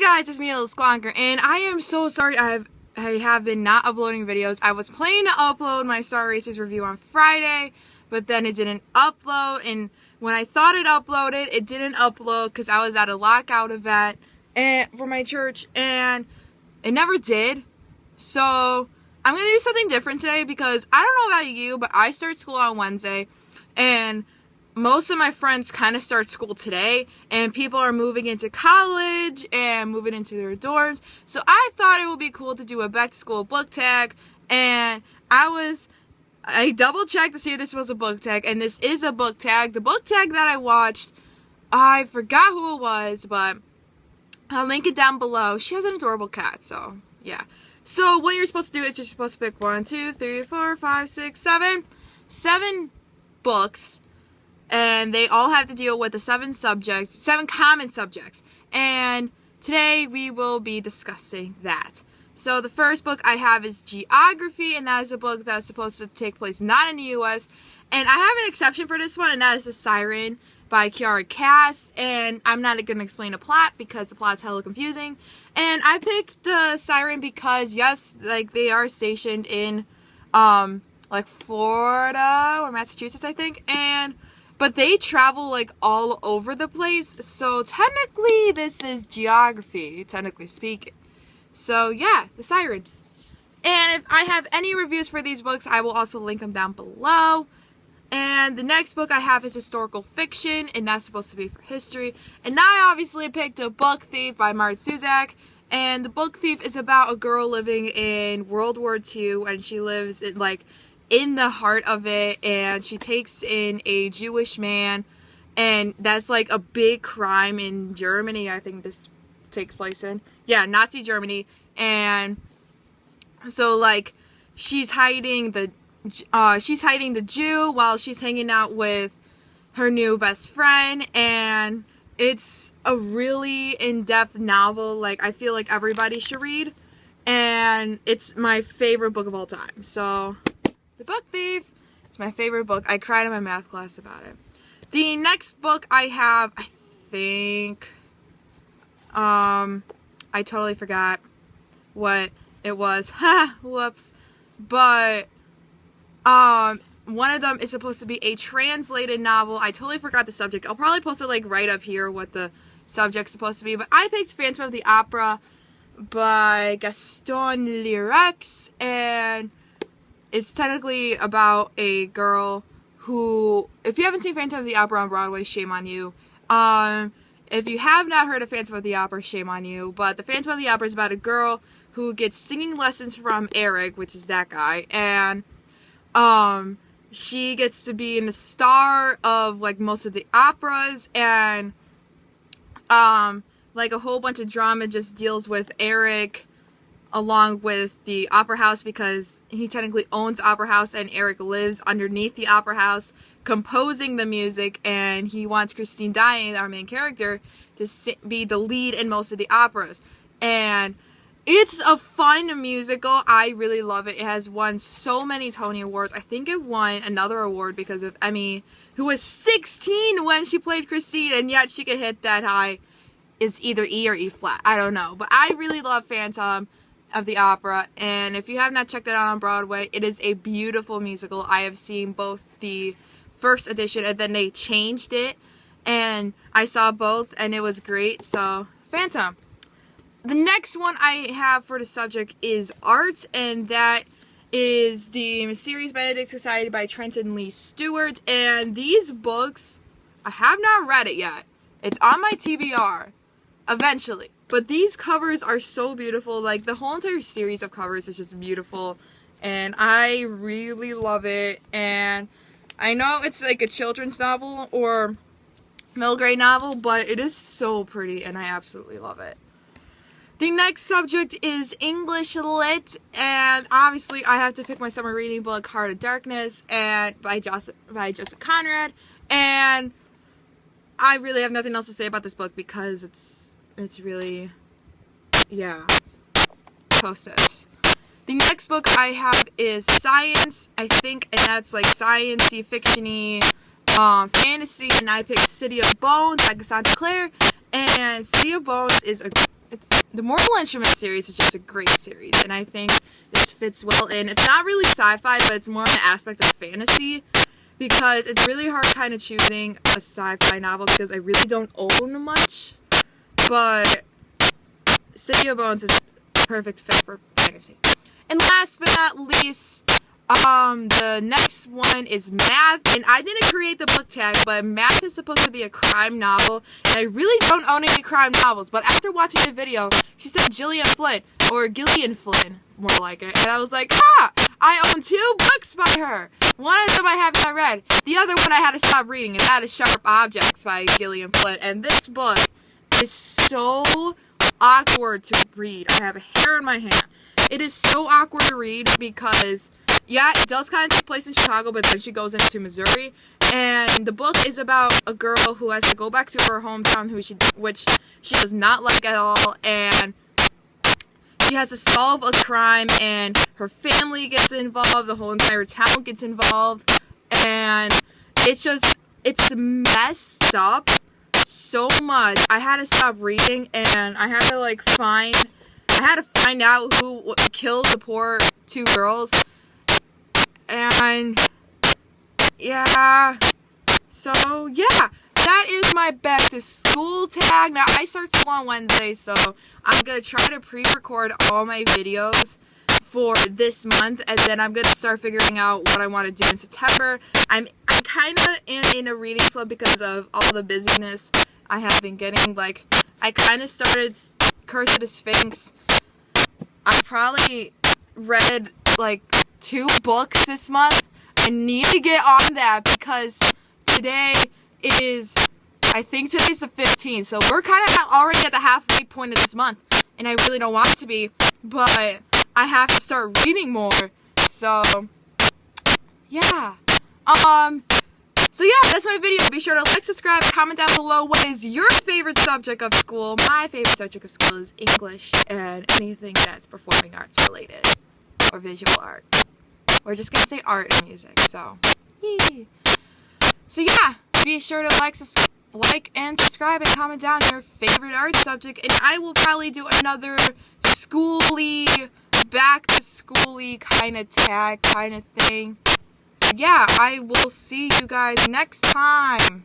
guys, it's me, Little Squonker, and I am so sorry I have been not uploading videos. I was planning to upload my Star Races review on Friday, but then it didn't upload, and when I thought it uploaded, it didn't upload because I was at a lockout event for my church, and it never did. So I'm going to do something different today because I don't know about you, but I start school on Wednesday, and most of my friends kind of start school today, and people are moving into college and moving into their dorms. So I thought it would be cool to do a back to school book tag, and I double checked to see if this was a book tag, and this is a book tag. The book tag that I watched, I forgot who it was, but I'll link it down below. She has an adorable cat, so yeah. So what you're supposed to do is you're supposed to pick 1, 2, 3, 4, 5, 6, 7 books. And they all have to deal with the 7 common subjects. And today we will be discussing that. So the first book I have is Geography, and that is a book that's supposed to take place not in the U.S. And I have an exception for this one, and that is The Siren by Kiara Cass. And I'm not going to explain the plot because the plot's hella confusing. And I picked The Siren because, yes, like, they are stationed in, like, Florida or Massachusetts, I think. But they travel, like, all over the place, so technically this is geography, technically speaking. So, yeah, The Siren. And if I have any reviews for these books, I will also link them down below. And the next book I have is historical fiction, and that's supposed to be for history. And I obviously picked A Book Thief by Markus Zusak. And The Book Thief is about a girl living in World War II, and she lives in, like, in the heart of it, and she takes in a Jewish man, and that's like a big crime in Germany. I think this takes place in, yeah, Nazi Germany. And so, like, she's hiding the Jew while she's hanging out with her new best friend, and it's a really in-depth novel. Like, I feel like everybody should read, and it's my favorite book of all time. So The Book Thief, it's my favorite book. I cried in my math class about it. The next book I have, I think, I totally forgot what it was. Ha, whoops. But, one of them is supposed to be a translated novel. I totally forgot the subject. I'll probably post it, like, right up here what the subject's supposed to be. But I picked Phantom of the Opera by Gaston Leroux, and it's technically about a girl who, if you haven't seen Phantom of the Opera on Broadway, shame on you. If you have not heard of Phantom of the Opera, shame on you. But the Phantom of the Opera is about a girl who gets singing lessons from Eric, which is that guy, and she gets to be in the star of, like, most of the operas, and like, a whole bunch of drama just deals with Eric along with the opera house, because he technically owns opera house, and Eric lives underneath the opera house composing the music, and he wants Christine Diane, our main character, to be the lead in most of the operas. And it's a fun musical. I really love it. It has won so many Tony Awards. I think it won another award because of Emmy, who was 16 when she played Christine, and yet she could hit that high. Is either E or E flat. I don't know. But I really love Phantom of the Opera, and if you have not checked it out on Broadway, it is a beautiful musical. I have seen both the first edition, and then they changed it, and I saw both, and it was great. So, Phantom. The next one I have for the subject is art, and that is the series Benedict Society by Trenton Stewart. And these books, I have not read it yet. It's on my TBR eventually. But these covers are so beautiful. Like, the whole entire series of covers is just beautiful, and I really love it. And I know it's like a children's novel or middle grade novel, but it is so pretty, and I absolutely love it. The next subject is English Lit, and obviously I have to pick my summer reading book, Heart of Darkness, and by Joseph Conrad. And I really have nothing else to say about this book because it's really, yeah, Costas. The next book I have is Science, I think, and that's like science-y, fiction-y, fantasy, and I picked City of Bones by Cassandra Clare. And City of Bones is the Mortal Instruments series is just a great series, and I think this fits well in. It's not really sci-fi, but it's more an aspect of fantasy, because it's really hard kind of choosing a sci-fi novel because I really don't own much, but City of Bones is a perfect fit for fantasy. And last but not least, the next one is Math, and I didn't create the book tag, but Math is supposed to be a crime novel, and I really don't own any crime novels, but after watching the video, she said Gillian Flynn, or Gillian Flynn, more like it, and I was like, I own 2 books by her. One of them I have not read. The other one I had to stop reading, and that is Sharp Objects by Gillian Flynn, and this book is so awkward to read. I have a hair in my hand. It is so awkward to read because, yeah, it does kind of take place in Chicago, but then she goes into Missouri. And the book is about a girl who has to go back to her hometown, which she does not like at all. And she has to solve a crime, and her family gets involved. The whole entire town gets involved. And it's messed up so much. I had to stop reading, and I had to find out who killed the poor 2 girls. And yeah, so yeah, that is my back to school tag. Now I start school on Wednesday, so I'm gonna try to pre-record all my videos for this month, and then I'm gonna start figuring out what I want to do in September. I'm kind of in a reading slump because of all the busyness I have been getting. Like, I kind of started Curse of the Sphinx. I probably read like 2 books this month. I need to get on that because today is, I think today's the 15th, so we're kind of already at the halfway point of this month, and I really don't want it to be, but I have to start reading more. So yeah, so yeah, that's my video. Be sure to like, subscribe, comment down below what is your favorite subject of school. My favorite subject of school is English and anything that's performing arts related or visual art. We're just gonna say art and music, so yee. So yeah, be sure to like and subscribe and comment down your favorite art subject, and I will probably do another schooly, back to schooly kind of tag kind of thing. So yeah, I will see you guys next time.